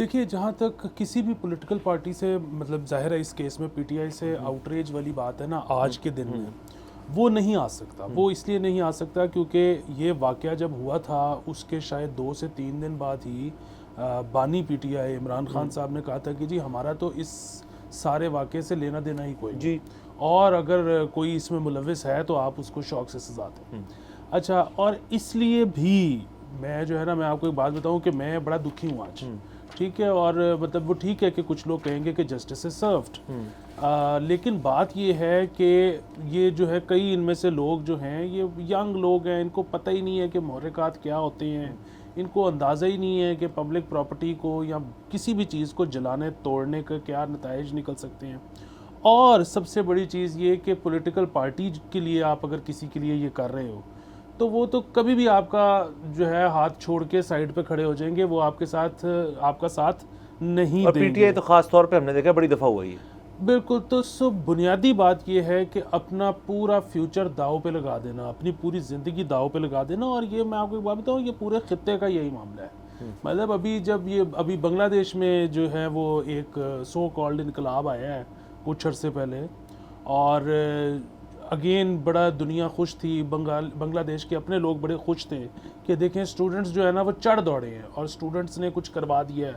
देखिए, जहाँ तक किसी भी पॉलिटिकल पार्टी से मतलब ज़ाहिर है इस केस में पीटीआई से आउटरीच वाली बात है ना, आज के दिन में वो नहीं आ सकता। वो इसलिए नहीं आ सकता क्योंकि ये वाक़या जब हुआ था उसके शायद 2 से 3 दिन बाद ही बानी पीटीआई इमरान खान साहब ने कहा था कि जी हमारा तो इस सारे वाक़े से लेना देना ही कोई नहीं, जी। और अगर कोई इसमें मुलविस है तो आप उसको शौक से सजा दें। अच्छा, और इसलिए भी मैं जो है ना, मैं आपको एक बात बताऊं कि मैं बड़ा दुखी हूँ आज। ठीक है, और मतलब वो ठीक है कि कुछ लोग कहेंगे कि जस्टिस इज सर्व्ड, लेकिन बात ये है कि ये जो है कई इनमें से लोग जो हैं ये यंग लोग हैं, इनको पता ही नहीं है कि मुहर्रिकात क्या होते हैं, इनको अंदाज़ा ही नहीं है कि पब्लिक प्रॉपर्टी को या किसी भी चीज़ को जलाने तोड़ने का क्या नताइज निकल सकते हैं। और सबसे बड़ी चीज़ ये कि पॉलिटिकल पार्टी के लिए आप अगर किसी के लिए ये कर रहे हो तो वो तो कभी भी आपका जो है हाथ छोड़ के साइड पे खड़े हो जाएंगे, वो आपके साथ आपका साथ नहीं और देंगे। पीटीआई तो खास तौर पे हमने देखा बड़ी दफ़ा हुआ ही है। बिल्कुल, तो बुनियादी बात ये है कि अपना पूरा फ्यूचर दाव पे लगा देना, अपनी पूरी ज़िंदगी दाव पे लगा देना। और ये मैं आपको एक बात बताऊँ, ये पूरे खित्ते का यही मामला है। मतलब अभी बांग्लादेश में जो है वो एक सो कॉल्ड इनकलाब आया है कुछ अर्से पहले, और अगेन बड़ा दुनिया खुश थी, बांग्लादेश के अपने लोग बड़े खुश थे कि देखें स्टूडेंट्स जो है ना वो चढ़ दौड़े हैं और स्टूडेंट्स ने कुछ करवा दिया है,